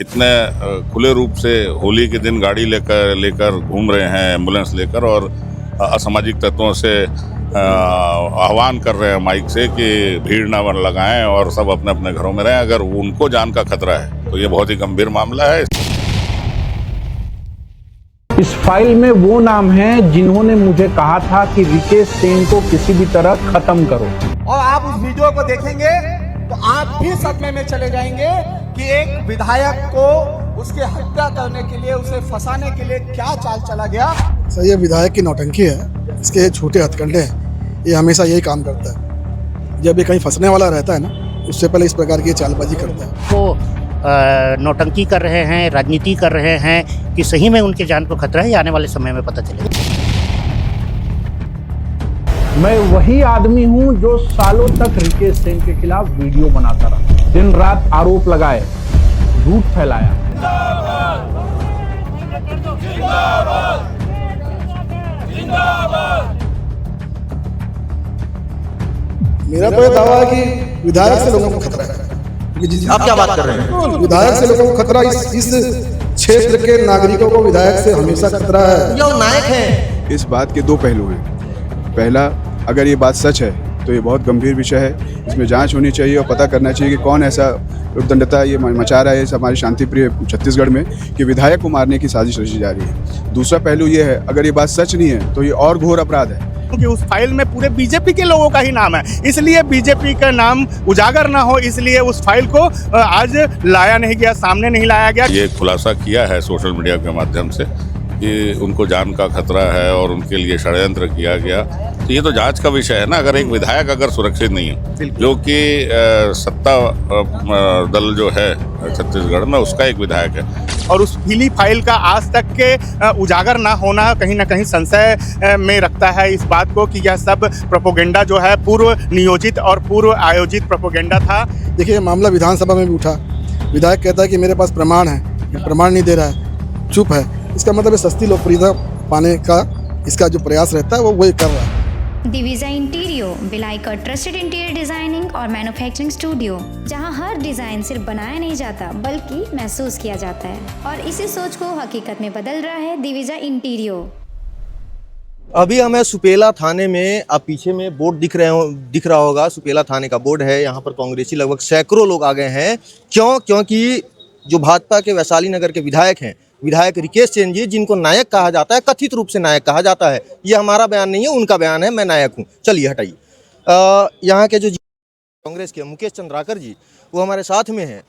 इतने खुले रूप से होली के दिन गाड़ी लेकर घूम रहे हैं, एम्बुलेंस लेकर, और असामाजिक तत्वों से आह्वान कर रहे हैं माइक से कि भीड़ ना लगाएं और सब अपने अपने घरों में रहें। अगर उनको जान का खतरा है तो ये बहुत ही गंभीर मामला है। इस फाइल में वो नाम हैं जिन्होंने मुझे कहा था कि रितेश सेन को किसी भी तरह खत्म करो, और आप उस वीडियो को देखेंगे तो आप भी सदमे में चले जाएंगे कि एक विधायक को उसके हत्या करने के लिए, उसे फंसाने के लिए क्या चाल चला गया। सर, ये विधायक की नौटंकी है, इसके छोटे हथकंडे हैं, ये हमेशा यही काम करता है। जब ये कहीं फंसने वाला रहता है ना, उससे पहले इस प्रकार की चालबाजी करता है। वो नौटंकी कर रहे हैं, राजनीति कर रहे हैं कि सही में उनके जान को खतरा है, आने वाले समय में पता चलेगा। मैं वही आदमी हूं जो सालों तक रितेश सेन के खिलाफ वीडियो बनाता रहा, दिन रात आरोप लगाए, झूठ फैलाया। मेरा तो ये दावा है कि विधायक से लोगों को खतरा है। आप क्या बात कर रहे हैं? विधायक से लोगों को खतरा, इस क्षेत्र के नागरिकों को विधायक से हमेशा खतरा है। ये नायक है। इस बात के दो पहलू हैं। पहला, अगर ये बात सच है तो ये बहुत गंभीर विषय है, इसमें जांच होनी चाहिए और पता करना चाहिए कि कौन ऐसा उद्दंडता ये मचा रहा है इस हमारे शांतिप्रिय छत्तीसगढ़ में कि विधायक को मारने की साजिश रची जा रही है। दूसरा पहलू ये है, अगर ये बात सच नहीं है तो ये और घोर अपराध है, क्योंकि उस फाइल में पूरे बीजेपी के लोगों का ही नाम है, इसलिए बीजेपी का नाम उजागर ना हो, इसलिए उस फाइल को आज लाया नहीं गया, सामने नहीं लाया गया। ये खुलासा किया है सोशल मीडिया के माध्यम से कि उनको जान का खतरा है और उनके लिए षड्यंत्र किया गया। तो ये तो जांच का विषय है ना। अगर एक विधायक अगर सुरक्षित नहीं है, जो कि सत्ता दल जो है छत्तीसगढ़ में, उसका एक विधायक है, और उस पीली फाइल का आज तक के उजागर ना होना कहीं ना कहीं संशय में रखता है इस बात को कि यह सब प्रोपोगेंडा जो है पूर्व नियोजित और पूर्व आयोजित प्रोपोगेंडा था। देखिए, ये मामला विधानसभा में भी उठा, विधायक कहता है कि मेरे पास प्रमाण है, प्रमाण नहीं दे रहा है, चुप है। इसका मतलब सस्ती लोकप्रियता पाने का इसका जो प्रयास रहता है वो वही कर रहा है। दिविजा इंटीरियो, भिलाई का ट्रस्टेड इंटीरियर डिजाइनिंग और मैन्युफैक्चरिंग स्टूडियो, जहां हर डिजाइन सिर्फ बनाया नहीं जाता बल्कि महसूस किया जाता है, और इसी सोच को हकीकत में बदल रहा है दिविजा इंटीरियो। अभी हमें सुपेला थाने में, आप पीछे में बोर्ड दिख रहा होगा, सुपेला थाने का बोर्ड है। यहाँ पर कांग्रेसी लगभग सैकड़ों लोग आ गए हैं। क्योंकि जो भाजपा के वैशाली नगर के विधायक हैं, विधायक रितेश सेन जी, जिनको नायक कहा जाता है, कथित रूप से नायक कहा जाता है, ये हमारा बयान नहीं है, उनका बयान है, मैं नायक हूँ। चलिए हटाइए। यहाँ के जो कांग्रेस के मुकेश चंद्राकर जी, वो हमारे साथ में हैं।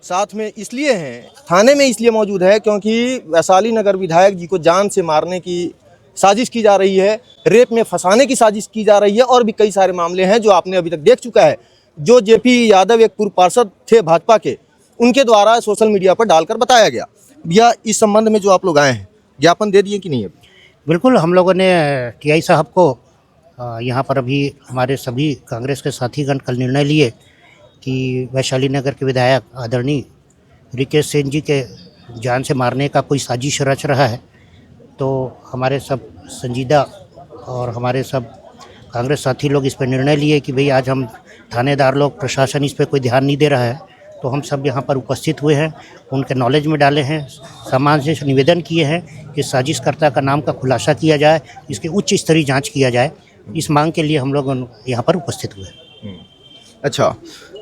साथ में इसलिए हैं, थाने में इसलिए मौजूद है क्योंकि वैशाली नगर विधायक जी को जान से मारने की साजिश की जा रही है, रेप में फंसाने की साजिश की जा रही है, और भी कई सारे मामले हैं जो आपने अभी तक देख चुका है। जो जेपी यादव एक पूर्व पार्षद थे भाजपा के, उनके द्वारा सोशल मीडिया पर डालकर बताया गया। भैया, इस संबंध में जो आप लोग आए हैं, ज्ञापन दे दिए कि नहीं? अभी बिल्कुल, हम लोगों ने टीआई साहब को यहाँ पर अभी हमारे सभी कांग्रेस के साथीगण कल निर्णय लिए कि वैशाली नगर के विधायक आदरणीय रितेश सेन जी के जान से मारने का कोई साजिश रच रहा है। तो हमारे सब संजीदा और हमारे सब कांग्रेस साथी लोग इस पर निर्णय लिए कि भाई आज हम थानेदार लोग, प्रशासन इस पर कोई ध्यान नहीं दे रहा है, तो हम सब यहाँ पर उपस्थित हुए हैं, उनके नॉलेज में डाले हैं, समाज से निवेदन किए हैं कि साजिशकर्ता का नाम का खुलासा किया जाए, इसकी उच्च स्तरीय जांच किया जाए। इस मांग के लिए हम लोग यहाँ पर उपस्थित हुए। अच्छा,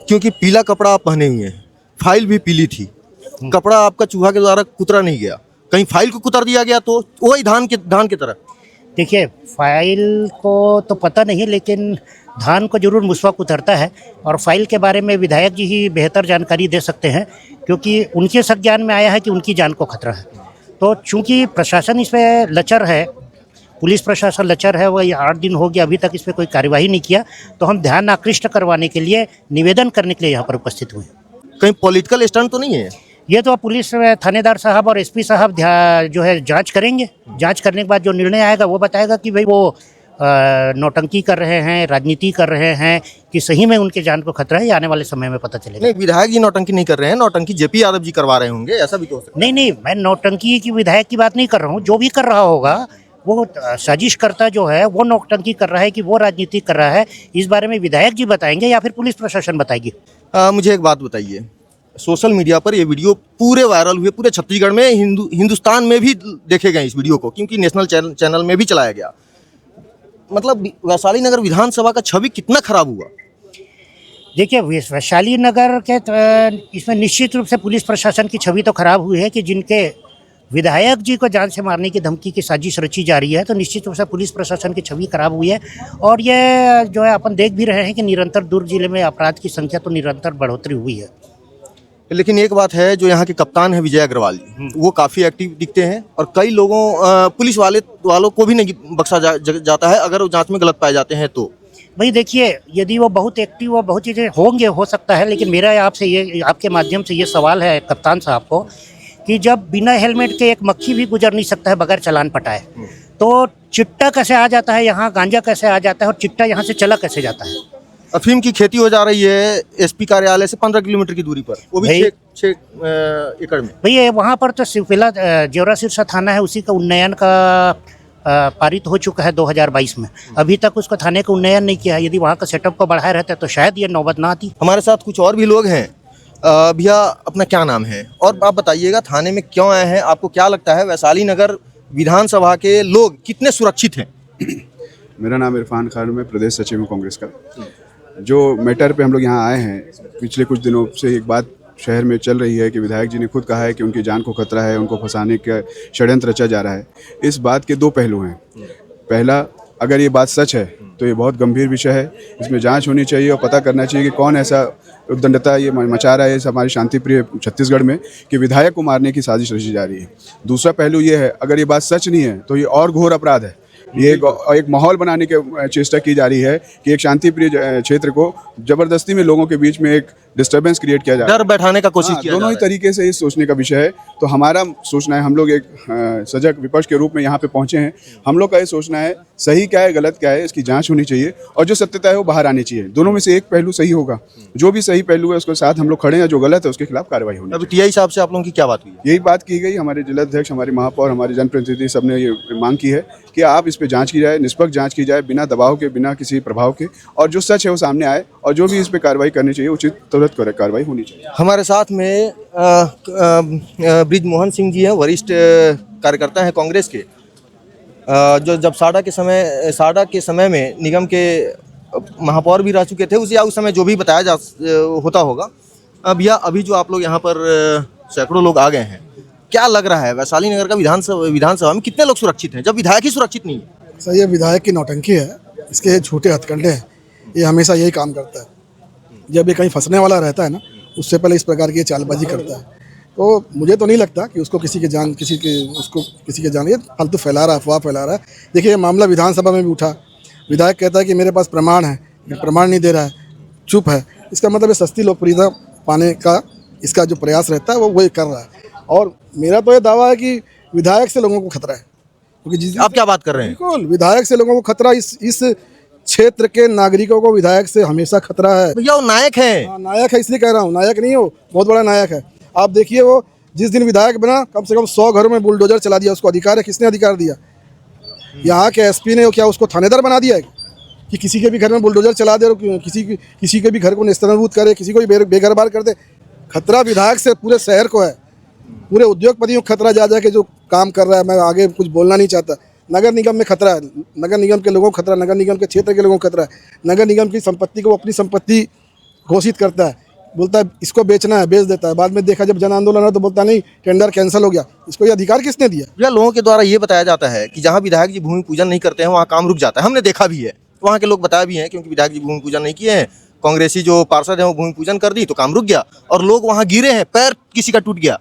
क्योंकि पीला कपड़ा आप पहने हुए हैं, फाइल भी पीली थी, कपड़ा आपका चूहा के द्वारा कुतरा नहीं गया, कहीं फाइल को कुतर दिया गया तो वही धान की तरह। देखिए, फाइल को तो पता नहीं, लेकिन धान को जरूर मुसवा उतरता है, और फाइल के बारे में विधायक जी ही बेहतर जानकारी दे सकते हैं, क्योंकि उनके संज्ञान में आया है कि उनकी जान को खतरा है। तो चूंकि प्रशासन इस पर लचर है, पुलिस प्रशासन लचर है, वह 8 दिन हो गया, अभी तक इस पर कोई कार्यवाही नहीं किया, तो हम ध्यान आकृष्ट करवाने के लिए, निवेदन करने के लिए यहाँ पर उपस्थित हुए। कहीं पॉलिटिकल स्टंट तो नहीं है? ये तो पुलिस थानेदार साहब और एसपी साहब जो है जांच करेंगे। जांच करने के बाद जो निर्णय आएगा वो बताएगा कि भाई वो नौटंकी कर रहे हैं, राजनीति कर रहे हैं कि सही में उनके जान को खतरा है, आने वाले समय में पता चलेगा। नहीं, विधायक जी नौटंकी नहीं कर रहे हैं, नौटंकी जेपी यादव जी करवा रहे होंगे, ऐसा भी तो हो सकता है। नहीं, मैं नौटंकी की विधायक की बात नहीं कर रहा हूँ। जो भी कर रहा होगा, वो साजिशकर्ता जो है वो नौटंकी कर रहा है कि वो राजनीति कर रहा है, इस बारे में विधायक जी बताएंगे या फिर पुलिस प्रशासन बताएगी। मुझे एक बात बताइए, सोशल मीडिया पर ये वीडियो पूरे वायरल हुए, पूरे छत्तीसगढ़ में, हिंदुस्तान में भी देखे गए इस वीडियो को, क्योंकि नेशनल चैनल में भी चलाया गया। मतलब वैशाली नगर विधानसभा का छवि कितना खराब हुआ? देखिए, वैशाली नगर के इसमें निश्चित रूप से पुलिस प्रशासन की छवि तो खराब हुई है कि जिनके विधायक जी को जान से मारने की धमकी की साजिश रची जा रही है, तो निश्चित रूप से पुलिस प्रशासन की छवि खराब हुई है। और ये जो है अपन देख भी रहे हैं कि निरंतर दुर्ग जिले में अपराध की संख्या तो निरंतर बढ़ोतरी हुई है। लेकिन एक बात है, जो यहाँ के कप्तान है विजय अग्रवाल जी, वो काफ़ी एक्टिव दिखते हैं और कई लोगों पुलिस वालों को भी नहीं बख्शा जाता है अगर वो जांच में गलत पाए जाते हैं तो। भाई देखिए, यदि वो बहुत एक्टिव और बहुत चीज़ें होंगे, हो सकता है, लेकिन मेरा आपसे ये, आपके माध्यम से ये सवाल है कप्तान साहब को कि जब बिना हेलमेट के एक मक्खी भी गुजर नहीं सकता है बगैर चालान पटाए, तो चिट्टा कैसे आ जाता है यहाँ, गांजा कैसे आ जाता है और चिट्टा यहाँ से चला कैसे जाता है? अफीम की खेती हो जा रही है एसपी कार्यालय से 15 किलोमीटर की दूरी पर, वो भी 6 एकड़ में। भैया वहाँ पर तो सिर्फिला जेवरा सिरसा थाना है, उसी का उन्नयन का पारित हो चुका है 2022 में। अभी तक उसको थाने का उन्नयन नहीं किया है। यदि वहाँ का सेटअप को बढ़ाया रहता तो शायद ये नौबत ना आती। हमारे साथ कुछ और भी लोग हैं। भैया, अपना क्या नाम है और आप बताइएगा थाने में क्यों आए हैं? आपको क्या लगता है वैशाली नगर विधानसभा के लोग कितने सुरक्षित हैं? मेरा नाम इरफान खान, मैं प्रदेश सचिव हूँ कांग्रेस का। जो मैटर पे हम लोग यहाँ आए हैं, पिछले कुछ दिनों से एक बात शहर में चल रही है कि विधायक जी ने खुद कहा है कि उनकी जान को खतरा है, उनको फंसाने का षड्यंत्र रचा जा रहा है। इस बात के दो पहलू हैं। पहला, अगर ये बात सच है तो ये बहुत गंभीर विषय है, इसमें जांच होनी चाहिए और पता करना चाहिए कि कौन ऐसा उद्दंडता ये मचा रहा है इस हमारी शांतिप्रिय छत्तीसगढ़ में कि विधायक को मारने की साजिश रची जा रही है। दूसरा पहलू ये है, अगर ये बात सच नहीं है तो ये और घोर अपराध है। ये एक माहौल बनाने की चेष्टा की जा रही है कि एक शांतिप्रिय क्षेत्र को जबरदस्ती में लोगों के बीच में एक डिस्टर्बेंस क्रिएट किया जा रहा है, डर बैठाने का कोशिश किया जा रहा है। दोनों ही तरीके से इस सोचने का विषय है। तो हमारा सोचना है, हम लोग एक सजग विपक्ष के रूप में यहाँ पे पहुंचे हैं, हम लोग का ये सोचना है सही क्या है गलत क्या है, इसकी जांच होनी चाहिए और जो सत्यता है वो बाहर आनी चाहिए। दोनों में से एक पहलू सही होगा, जो भी सही पहलू है उसके साथ हम लोग खड़े हैं, जो गलत है उसके खिलाफ कार्रवाई होनी चाहिए। अभी टीआई साहब से आप लोगों की क्या बात हुई? यही बात की गई, हमारे जिलाध्यक्ष, हमारे महापौर, हमारे जनप्रतिनिधि सबने ये मांग की है कि आप इस पे जांच की जाए, निष्पक्ष जांच की जाए, बिना दबाव के, बिना किसी प्रभाव के, और जो सच है वो सामने आए और जो भी इस पे कार्रवाई करनी चाहिए उचित तुरंत कार्रवाई होनी चाहिए। हमारे साथ में ब्रिज मोहन सिंह जी हैं, वरिष्ठ कार्यकर्ता हैं कांग्रेस के, जो जब साडा के समय में निगम के महापौर भी रह चुके थे, उस समय जो भी बताया होता होगा। भैया, अभी जो आप लोग यहाँ पर सैकड़ों लोग आ गए हैं, क्या लग रहा है वैशाली नगर का विधानसभा में कितने लोग सुरक्षित हैं जब विधायक ही सुरक्षित नहीं है? सर, ये विधायक की नौटंकी है, इसके झूठे हथकंडे हैं, ये हमेशा यही काम करता है। जब ये कहीं फंसने वाला रहता है ना, उससे पहले इस प्रकार की चालबाजी करता है। तो मुझे तो नहीं लगता कि उसको किसी के जान ये फालतू फैला रहा है, अफवाह फैला रहा है। देखिए, ये मामला विधानसभा में भी उठा, विधायक कहता है कि मेरे पास प्रमाण है, प्रमाण नहीं दे रहा है, चुप है। इसका मतलब ये सस्ती लोकप्रियता पाने का इसका जो प्रयास रहता है वो वही कर रहा है। और मेरा तो ये दावा है कि विधायक से लोगों को खतरा है, क्योंकि आप क्या बात कर रहे हैं? बिल्कुल, विधायक से लोगों को खतरा, इस क्षेत्र के नागरिकों को विधायक से हमेशा खतरा है। भैया, वो नायक है। हाँ, नायक है, इसलिए कह रहा हूँ, नायक नहीं हो, बहुत बड़ा नायक है। आप देखिए, वो जिस दिन विधायक बना कम से कम 100 घरों में बुलडोजर चला दिया। उसको अधिकार है, किसने अधिकार दिया? यहाँ के एसपी ने। क्या उसको थानेदार बना दिया है कि किसी के भी घर में बुलडोजर चला दे और किसी के भी घर को नेस्तनाबूद करे, किसी को भी बेघरबार कर दे? खतरा विधायक से पूरे शहर को है, पूरे उद्योगपतियों को खतरा जा के जो काम कर रहा है। मैं आगे कुछ बोलना नहीं चाहता। नगर निगम में खतरा है, नगर निगम के लोगों को खतरा, नगर निगम के क्षेत्र के लोगों को खतरा है। नगर निगम की संपत्ति को अपनी संपत्ति घोषित करता है, बोलता है इसको बेचना है, बेच देता है। बाद में देखा जब जन आंदोलन है तो बोलता नहीं, टेंडर कैंसिल हो गया। इसको ये अधिकार किसने दिया? भैया, लोगों के द्वारा ये बताया जाता है कि जहाँ विधायक जी भूमि पूजन नहीं करते हैं वहाँ काम रुक जाता है। हमने देखा भी है, वहाँ के लोग बताया भी हैं, क्योंकि विधायक जी भूमि पूजन नहीं किए हैं, कांग्रेसी जो पार्षद हैं वो भूमि पूजन कर दी तो काम रुक गया और लोग वहाँ गिरे हैं, पैर किसी का टूट गया।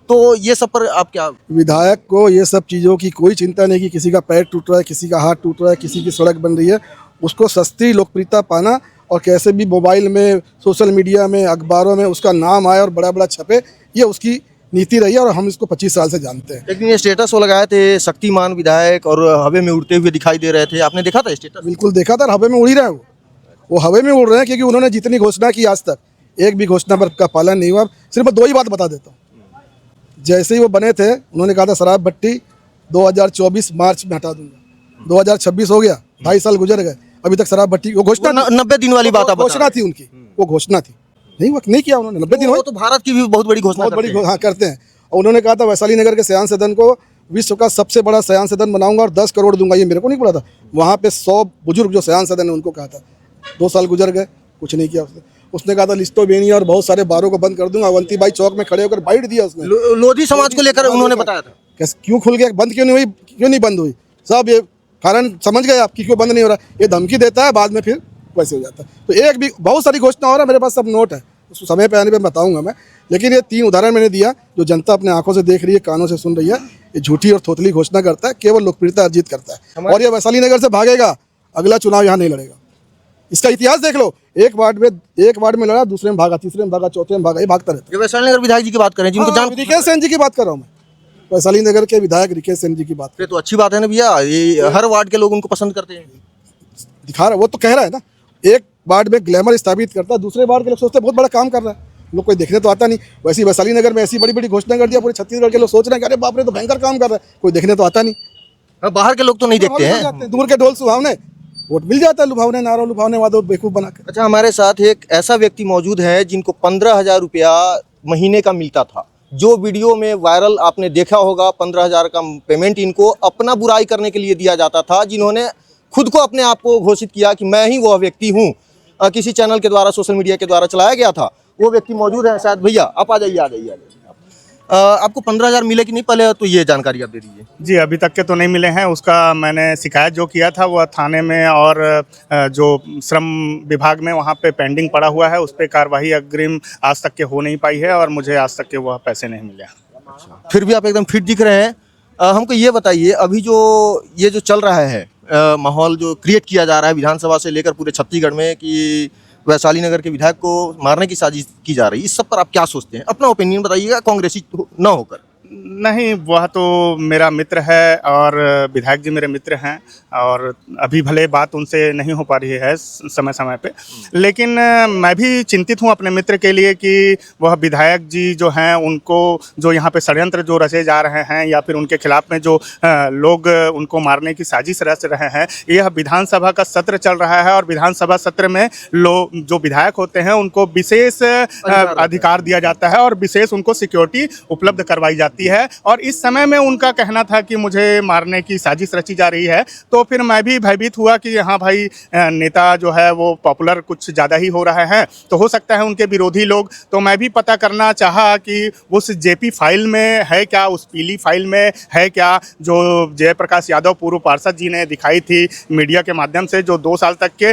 तो ये सब पर आप क्या? विधायक को ये सब चीज़ों की कोई चिंता नहीं कि किसी का पैर टूट रहा है, किसी का हाथ टूट रहा है, किसी की सड़क बन रही है। उसको सस्ती लोकप्रियता पाना और कैसे भी मोबाइल में, सोशल मीडिया में, अखबारों में उसका नाम आए और बड़ा बड़ा छपे, ये उसकी नीति रही है और हम इसको 25 साल से जानते हैं। लेकिन ये स्टेटस वो लगाए थे शक्तिमान विधायक और हवा में उड़ते हुए दिखाई दे रहे थे, आपने देखा था स्टेटस? बिल्कुल देखा था, हवा में उड़ ही रहा है वो हवा में उड़ रहे हैं, क्योंकि उन्होंने जितनी घोषणा की आज तक एक भी घोषणा पर का पालन नहीं हुआ। सिर्फ मैं 2 ही बात बता देता हूँ। जैसे ही वो बने थे, उन्होंने कहा था शराब भट्टी 2024 मार्च में हटा दूंगा। 2026 हो गया, 2.5 साल गुजर गए, अभी तक शराब भट्टी, वो घोषणा 90 दिन वाली बात आप घोषणा थी उनकी, वो घोषणा थी। नहीं किया उन्होंने, 90 दिन वो हुए। तो भारत की भी बहुत बड़ी घोषणा बहुत बड़ी करते हैं। हाँ करते हैं। और उन्होंने कहा था वैशाली नगर के सयान सदन को विश्व का सबसे बड़ा सयान सदन बनाऊंगा और 10 करोड़ दूंगा। ये मेरे को नहीं बोला था, वहाँ पे 100 बुजुर्ग जो सयान सदन है उनको कहा था। 2 साल गुजर गए, कुछ नहीं किया उसने। उसने कहा था लिस्टो बेनी और बहुत सारे बारों को बंद कर दूंगा। अवंतीबाई चौक में खड़े होकर बाइट दिया उसने। लोधी समाज को लेकर उन्होंने बताया था। कैसे क्यों खुल गया, बंद क्यों नहीं हुई, क्यों नहीं बंद हुई? सब ये कारण समझ गए आप कि क्यों बंद नहीं हो रहा। ये धमकी देता है, बाद में फिर वैसे हो जाता है। तो एक भी बहुत सारी घोषणा हो रहा है, मेरे पास सब नोट है, उस समय पे आने पे बताऊंगा मैं। लेकिन ये 3 उदाहरण मैंने दिया जो जनता अपने आंखों से देख रही है, कानों से सुन रही है। ये झूठी और थोथली घोषणा करता है, केवल लोकप्रियता अर्जित करता है। और ये वैशाली नगर से भागेगा, अगला चुनाव यहाँ नहीं लड़ेगा। इसका इतिहास देख लो, एक वार्ड में लड़ा, दूसरे में भागा, तीसरे में भागा, चौथे में भागा, ये भागता रहता ये वैशाली नगर विधायक जी की बात करें जिनको है। जान रिकेश सेन जी की बात कर रहा हूँ मैं, वैशाली नगर के विधायक रिकेश सेन जी की बात ये तो अच्छी बात है ना भैया, ये हर वार्ड के लोग उनको पसंद करते हैं। दिखा रहा है। वो तो कह रहा है ना, एक वार्ड में ग्लैमर स्थापित करता है, दूसरे वार्ड के लोग सोचते हैं बहुत बड़ा काम कर रहा है, लोग कोई देखने तो आता नहीं। वैसे ही वैशाली नगर में ऐसी बड़ी बड़ी घोषणा कर दिया, पूरे छत्तीसगढ़ के लोग सोच रहे हैं कि अरे बाप रे तो भयंकर काम कर रहा है, कोई देखने तो आता नहीं। बाहर के लोग तो नहीं देखते हैं। दूर के ढोल सुहावने, वोट मिल जाता है, लुभावने नारा लुभावने वादों बेवकूफ बना के। अच्छा, हमारे साथ एक ऐसा व्यक्ति मौजूद है जिनको 15,000 रुपया महीने का मिलता था। जो वीडियो में वायरल आपने देखा होगा, 15,000 का पेमेंट इनको अपना बुराई करने के लिए दिया जाता था, जिन्होंने खुद को अपने आप को घोषित किया कि मैं ही वह व्यक्ति हूँ। किसी चैनल के द्वारा, सोशल मीडिया के द्वारा चलाया गया था। वो व्यक्ति मौजूद है शायद। भैया आप आ जाइए। आपको 15,000 मिले कि नहीं, पहले तो ये जानकारी आप दे दीजिए। जी, अभी तक के तो नहीं मिले हैं। उसका मैंने शिकायत जो किया था वह थाने में और जो श्रम विभाग में वहाँ पे पेंडिंग पड़ा हुआ है, उस पर कार्रवाई अग्रिम आज तक के हो नहीं पाई है और मुझे आज तक के वह पैसे नहीं मिले। फिर भी आप एकदम फिट दिख रहे हैं। हमको ये बताइए, अभी ये जो चल रहा है माहौल जो क्रिएट किया जा रहा है विधानसभा से लेकर पूरे छत्तीसगढ़ में कि वैशाली नगर के विधायक को मारने की साजिश की जा रही है, इस सब पर आप क्या सोचते हैं? अपना ओपिनियन बताइएगा, कांग्रेसी न होकर। नहीं, वह तो मेरा मित्र है और विधायक जी मेरे मित्र हैं और अभी भले बात उनसे नहीं हो पा रही है समय समय पे, लेकिन मैं भी चिंतित हूं अपने मित्र के लिए कि वह विधायक जी जो हैं उनको जो यहाँ पे षड्यंत्र जो रचे जा रहे हैं या फिर उनके खिलाफ में जो लोग उनको मारने की साजिश रच रहे हैं। यह विधानसभा का सत्र चल रहा है और विधानसभा सत्र में लोग जो विधायक होते हैं उनको विशेष अधिकार दिया जाता है और विशेष उनको सिक्योरिटी उपलब्ध करवाई जाती है। और इस समय में उनका कहना था कि मुझे मारने की साजिश रची जा रही है, तो फिर मैं भी भयभीत हुआ कि हाँ भाई, नेता जो है वो पॉपुलर कुछ ज़्यादा ही हो रहा है, तो हो सकता है उनके विरोधी लोग। तो मैं भी पता करना चाहा कि उस जेपी फाइल में है क्या, उस पीली फाइल में है क्या, जो जयप्रकाश यादव पूर्व पार्षद जी ने दिखाई थी मीडिया के माध्यम से, जो 2 साल तक के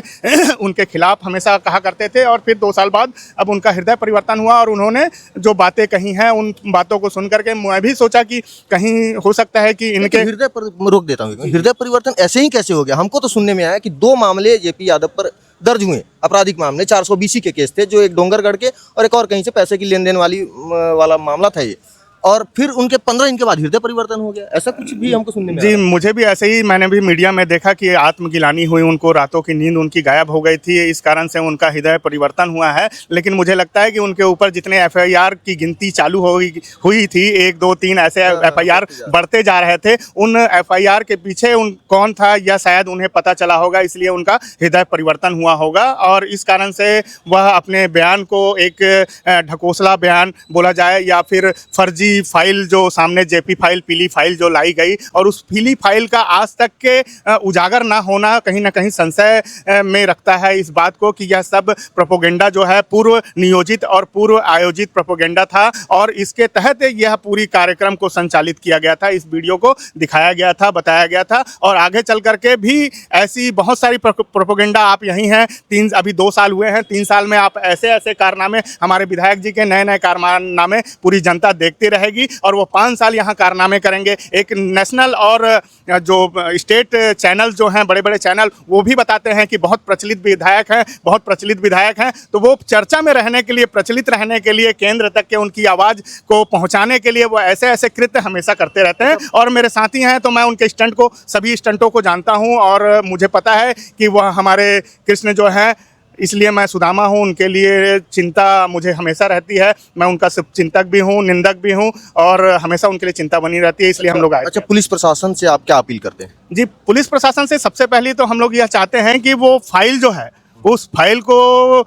उनके खिलाफ हमेशा कहा करते थे और फिर 2 साल बाद अब उनका हृदय परिवर्तन हुआ और उन्होंने जो बातें कही हैं उन बातों को सुन करके मैं भी सोचा कि कहीं हो सकता है कि इनके हृदय पर रोक देता हूँ। हृदय परिवर्तन ऐसे ही कैसे हो गया? हमको तो सुनने में आया कि 2 मामले जेपी यादव पर दर्ज हुए, आपराधिक मामले, 420 के केस थे, जो एक डोंगरगढ़ के और एक और कहीं से पैसे की लेन देन वाला मामला था ये, और फिर उनके 15 दिन के बाद हृदय परिवर्तन हो गया। ऐसा कुछ भी हमको सुनने में जी, मुझे भी ऐसे ही, मैंने भी मीडिया में देखा कि आत्मगिलानी हुई, उनको रातों की नींद उनकी गायब हो गई थी, इस कारण से उनका हृदय परिवर्तन हुआ है। लेकिन मुझे लगता है कि उनके ऊपर जितने एफआईआर की गिनती चालू हुई थी, 1 2 3 ऐसे एफआईआर बढ़ते जा रहे थे, उन एफआईआर के पीछे कौन था या शायद उन्हें पता चला होगा, इसलिए उनका हृदय परिवर्तन हुआ होगा और इस कारण से वह अपने बयान को एक ढकोसला बयान बोला जाए या फिर फर्जी फाइल जो सामने जेपी फाइल, पीली फाइल जो लाई गई, और उस पीली फाइल का आज तक के उजागर ना होना कहीं ना कहीं संशय में रखता है इस बात को कि यह सब प्रोपोगेंडा जो है पूर्व नियोजित और पूर्व आयोजित प्रोपोगेंडा था और इसके तहत यह पूरी कार्यक्रम को संचालित किया गया था। इस वीडियो को दिखाया गया था, बताया गया था और आगे चल करके भी ऐसी बहुत सारी प्रोपोगेंडा आप यही हैं। अभी 2 साल हुए हैं, 3 साल में आप ऐसे ऐसे कारनामे, हमारे विधायक जी के नए नए कारनामे पूरी जनता देखती रहेगी और वो 5 साल यहाँ कारनामे करेंगे। एक नेशनल और जो स्टेट चैनल जो हैं, बड़े बड़े चैनल, वो भी बताते हैं कि बहुत प्रचलित विधायक हैं, बहुत प्रचलित विधायक हैं, तो वो चर्चा में रहने के लिए, प्रचलित रहने के लिए, केंद्र तक के उनकी आवाज़ को पहुँचाने के लिए वो ऐसे ऐसे कृत्य हमेशा करते रहते हैं। और मेरे साथी हैं तो मैं उनके स्टंट को, सभी स्टंटों को जानता हूँ और मुझे पता है कि वह हमारे कृष्ण जो हैं, इसलिए मैं सुदामा हूँ, उनके लिए चिंता मुझे हमेशा रहती है। मैं उनका चिंतक भी हूँ, निंदक भी हूँ और हमेशा उनके लिए चिंता बनी रहती है, इसलिए हम लोग आए। अच्छा, पुलिस प्रशासन से आप क्या अपील करते हैं? जी, पुलिस प्रशासन से सबसे पहले तो हम लोग यह चाहते हैं कि वो फाइल जो है, उस फाइल को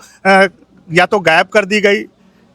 या तो गायब कर दी गई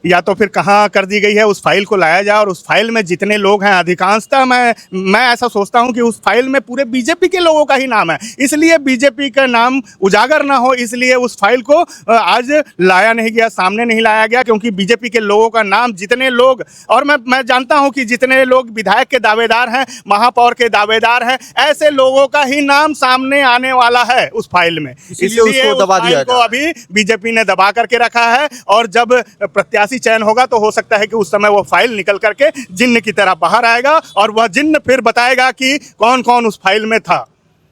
या तो फिर कहाँ कर दी गई है, उस फाइल को लाया जाए और उस फाइल में जितने लोग हैं अधिकांशतः मैं ऐसा सोचता हूं कि उस फाइल में पूरे बीजेपी के लोगों का ही नाम है, इसलिए बीजेपी का नाम उजागर ना हो इसलिए उस फाइल को आज लाया नहीं गया, सामने नहीं लाया गया, क्योंकि बीजेपी के लोगों का नाम जितने लोग, और मैं जानता हूं कि जितने लोग विधायक के दावेदार हैं, महापौर के दावेदार हैं, ऐसे लोगों का ही नाम सामने आने वाला है उस फाइल में, इसलिए उसको दबा दिया को अभी बीजेपी ने दबा करके रखा है। और जब प्रत्याशी चयन होगा तो हो सकता है कि उस समय वो फाइल निकल करके जिन्न की तरह बाहर आएगा और वह जिन्न फिर बताएगा कि कौन कौन उस फाइल में था।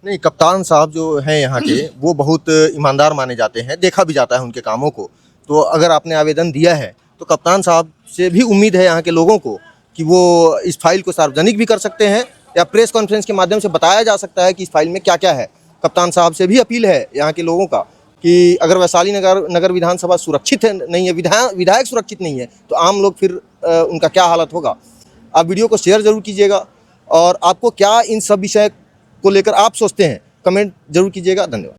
नहीं, कप्तान साहब जो हैं यहाँ के वो बहुत ईमानदार माने जाते हैं, देखा भी जाता है उनके कामों को। तो अगर आपने आवेदन दिया है तो कप्तान साहब से भी उम्मीद है यहाँ के लोगों को कि वो इस फाइल को सार्वजनिक भी कर सकते हैं या प्रेस कॉन्फ्रेंस के माध्यम से बताया जा सकता है कि इस फाइल में क्या क्या है। कप्तान साहब से भी अपील है यहाँ के लोगों का कि अगर वैशाली नगर विधानसभा सुरक्षित है नहीं है, विधायक सुरक्षित नहीं है, तो आम लोग फिर उनका क्या हालत होगा। आप वीडियो को शेयर जरूर कीजिएगा और आपको क्या इन सब विषय को लेकर आप सोचते हैं कमेंट जरूर कीजिएगा। धन्यवाद।